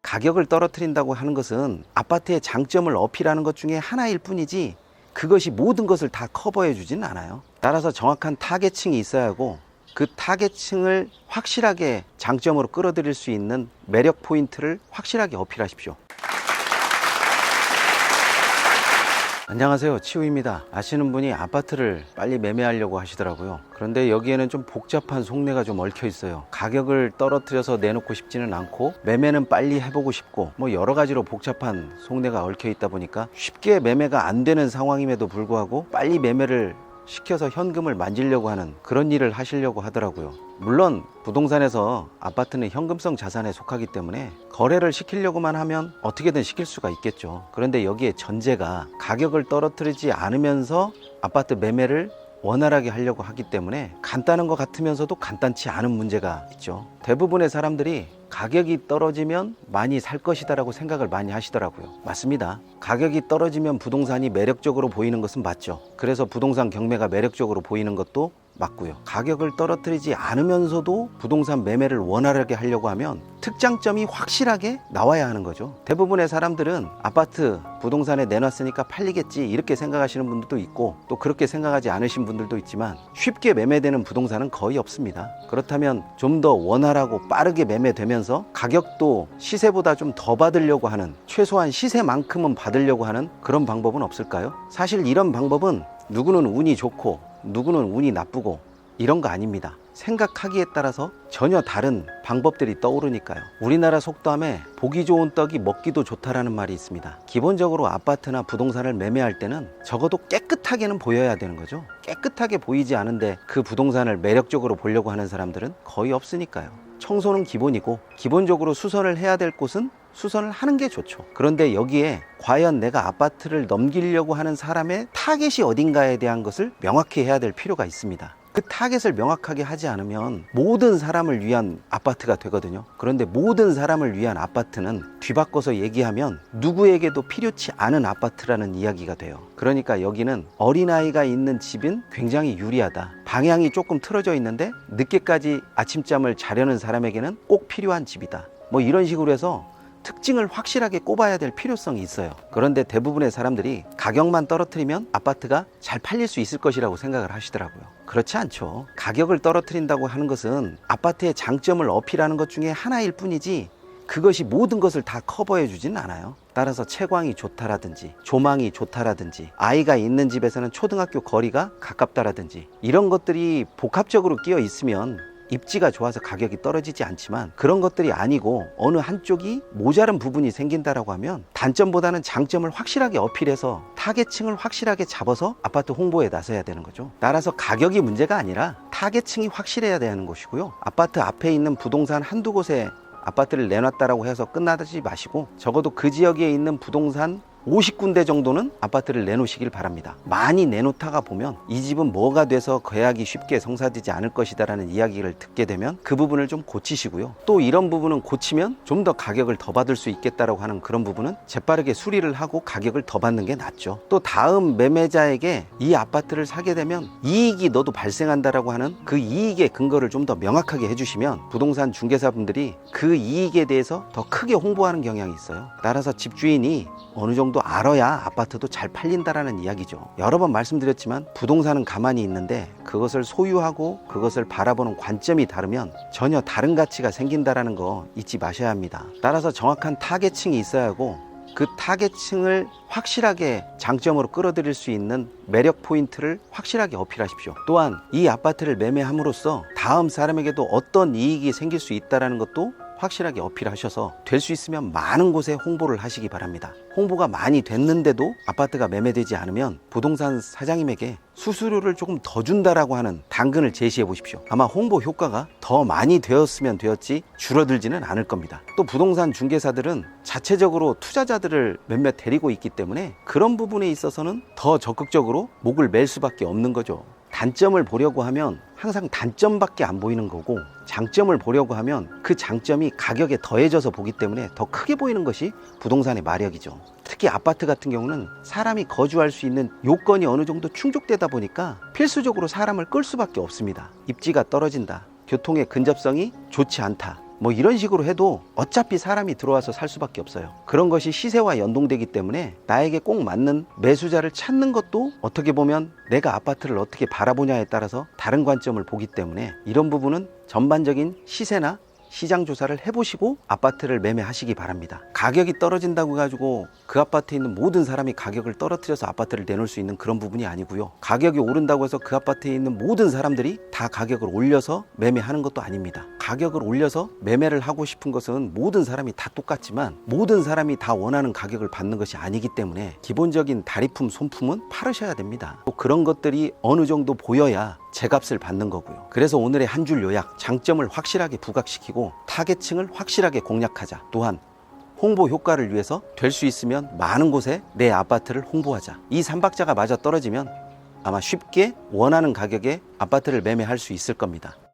가격을 떨어뜨린다고 하는 것은 아파트의 장점을 어필하는 것 중에 하나일 뿐이지 그것이 모든 것을 다 커버해 주지는 않아요. 따라서 정확한 타겟층이 있어야 하고 그 타겟층을 확실하게 장점으로 끌어들일 수 있는 매력 포인트를 확실하게 어필하십시오. 안녕하세요, 치우입니다. 아시는 분이 아파트를 빨리 매매하려고 하시더라고요. 그런데 여기에는 좀 복잡한 속내가 좀 얽혀 있어요. 가격을 떨어뜨려서 내놓고 싶지는 않고 매매는 빨리 해보고 싶고 뭐 여러 가지로 복잡한 속내가 얽혀 있다 보니까 쉽게 매매가 안 되는 상황임에도 불구하고 빨리 매매를 시켜서 현금을 만지려고 하는 그런 일을 하시려고 하더라고요. 물론 부동산에서 아파트는 현금성 자산에 속하기 때문에 거래를 시키려고만 하면 어떻게든 시킬 수가 있겠죠. 그런데 여기에 전제가 가격을 떨어뜨리지 않으면서 아파트 매매를 원활하게 하려고 하기 때문에 간단한 것 같으면서도 간단치 않은 문제가 있죠. 대부분의 사람들이 가격이 떨어지면 많이 살 것이다 라고 생각을 많이 하시더라고요. 맞습니다. 가격이 떨어지면 부동산이 매력적으로 보이는 것은 맞죠. 그래서 부동산 경매가 매력적으로 보이는 것도 맞고요. 가격을 떨어뜨리지 않으면서도 부동산 매매를 원활하게 하려고 하면 특장점이 확실하게 나와야 하는 거죠. 대부분의 사람들은 아파트 부동산에 내놨으니까 팔리겠지 이렇게 생각하시는 분들도 있고 또 그렇게 생각하지 않으신 분들도 있지만 쉽게 매매되는 부동산은 거의 없습니다. 그렇다면 좀 더 원활하고 빠르게 매매되면서 가격도 시세보다 좀 더 받으려고 하는, 최소한 시세만큼은 받으려고 하는 그런 방법은 없을까요? 사실 이런 방법은 누구는 운이 좋고 누구는 운이 나쁘고 이런 거 아닙니다. 생각하기에 따라서 전혀 다른 방법들이 떠오르니까요. 우리나라 속담에 보기 좋은 떡이 먹기도 좋다라는 말이 있습니다. 기본적으로 아파트나 부동산을 매매할 때는 적어도 깨끗하게는 보여야 되는 거죠. 깨끗하게 보이지 않은데 그 부동산을 매력적으로 보려고 하는 사람들은 거의 없으니까요. 청소는 기본이고 기본적으로 수선을 해야 될 곳은 수선을 하는 게 좋죠. 그런데 여기에 과연 내가 아파트를 넘기려고 하는 사람의 타겟이 어딘가에 대한 것을 명확히 해야 될 필요가 있습니다. 그 타겟을 명확하게 하지 않으면 모든 사람을 위한 아파트가 되거든요. 그런데 모든 사람을 위한 아파트는 뒤바꿔서 얘기하면 누구에게도 필요치 않은 아파트라는 이야기가 돼요. 그러니까 여기는 어린아이가 있는 집은 굉장히 유리하다. 방향이 조금 틀어져 있는데 늦게까지 아침잠을 자려는 사람에게는 꼭 필요한 집이다. 뭐 이런 식으로 해서 특징을 확실하게 꼽아야 될 필요성이 있어요. 그런데 대부분의 사람들이 가격만 떨어뜨리면 아파트가 잘 팔릴 수 있을 것이라고 생각을 하시더라고요. 그렇지 않죠. 가격을 떨어뜨린다고 하는 것은 아파트의 장점을 어필하는 것 중에 하나일 뿐이지 그것이 모든 것을 다 커버해 주지는 않아요. 따라서 채광이 좋다라든지 조망이 좋다라든지 아이가 있는 집에서는 초등학교 거리가 가깝다라든지 이런 것들이 복합적으로 끼어 있으면 입지가 좋아서 가격이 떨어지지 않지만 그런 것들이 아니고 어느 한쪽이 모자른 부분이 생긴다라고 하면 단점보다는 장점을 확실하게 어필해서 타겟층을 확실하게 잡아서 아파트 홍보에 나서야 되는 거죠. 따라서 가격이 문제가 아니라 타겟층이 확실해야 되는 것이고요. 아파트 앞에 있는 부동산 한두 곳에 아파트를 내놨다라고 해서 끝나지 마시고 적어도 그 지역에 있는 부동산 50군데 정도는 아파트를 내놓으시길 바랍니다. 많이 내놓다가 보면 이 집은 뭐가 돼서 계약이 쉽게 성사되지 않을 것이다 라는 이야기를 듣게 되면 그 부분을 좀 고치시고요. 또 이런 부분은 고치면 좀 더 가격을 더 받을 수 있겠다라고 하는 그런 부분은 재빠르게 수리를 하고 가격을 더 받는 게 낫죠. 또 다음 매매자에게 이 아파트를 사게 되면 이익이 너도 발생한다라고 하는 그 이익의 근거를 좀 더 명확하게 해주시면 부동산 중개사분들이 그 이익에 대해서 더 크게 홍보하는 경향이 있어요. 따라서 집주인이 어느 정도 알아야 아파트도 잘 팔린다라는 이야기죠. 여러 번 말씀드렸지만 부동산은 가만히 있는데 그것을 소유하고 그것을 바라보는 관점이 다르면 전혀 다른 가치가 생긴다라는 거 잊지 마셔야 합니다. 따라서 정확한 타겟층이 있어야 하고 그 타겟층을 확실하게 장점으로 끌어들일 수 있는 매력 포인트를 확실하게 어필하십시오. 또한 이 아파트를 매매함으로써 다음 사람에게도 어떤 이익이 생길 수 있다는 것도 확실하게 어필하셔서 될 수 있으면 많은 곳에 홍보를 하시기 바랍니다. 홍보가 많이 됐는데도 아파트가 매매되지 않으면 부동산 사장님에게 수수료를 조금 더 준다라고 하는 당근을 제시해 보십시오. 아마 홍보 효과가 더 많이 되었으면 되었지 줄어들지는 않을 겁니다. 또 부동산 중개사들은 자체적으로 투자자들을 몇몇 데리고 있기 때문에 그런 부분에 있어서는 더 적극적으로 목을 맬 수밖에 없는 거죠. 단점을 보려고 하면 항상 단점밖에 안 보이는 거고 장점을 보려고 하면 그 장점이 가격에 더해져서 보기 때문에 더 크게 보이는 것이 부동산의 마력이죠. 특히 아파트 같은 경우는 사람이 거주할 수 있는 요건이 어느 정도 충족되다 보니까 필수적으로 사람을 끌 수밖에 없습니다. 입지가 떨어진다, 교통의 근접성이 좋지 않다, 뭐 이런 식으로 해도 어차피 사람이 들어와서 살 수밖에 없어요. 그런 것이 시세와 연동되기 때문에 나에게 꼭 맞는 매수자를 찾는 것도 어떻게 보면 내가 아파트를 어떻게 바라보냐에 따라서 다른 관점을 보기 때문에 이런 부분은 전반적인 시세나 시장 조사를 해보시고 아파트를 매매하시기 바랍니다. 가격이 떨어진다고 해가지고 그 아파트에 있는 모든 사람이 가격을 떨어뜨려서 아파트를 내놓을 수 있는 그런 부분이 아니고요. 가격이 오른다고 해서 그 아파트에 있는 모든 사람들이 다 가격을 올려서 매매하는 것도 아닙니다. 가격을 올려서 매매를 하고 싶은 것은 모든 사람이 다 똑같지만 모든 사람이 다 원하는 가격을 받는 것이 아니기 때문에 기본적인 다리품, 손품은 팔으셔야 됩니다. 또 그런 것들이 어느 정도 보여야 제값을 받는 거고요. 그래서 오늘의 한 줄 요약, 장점을 확실하게 부각시키고 타겟층을 확실하게 공략하자. 또한 홍보 효과를 위해서 될 수 있으면 많은 곳에 내 아파트를 홍보하자. 이 3박자가 맞아 떨어지면 아마 쉽게 원하는 가격에 아파트를 매매할 수 있을 겁니다.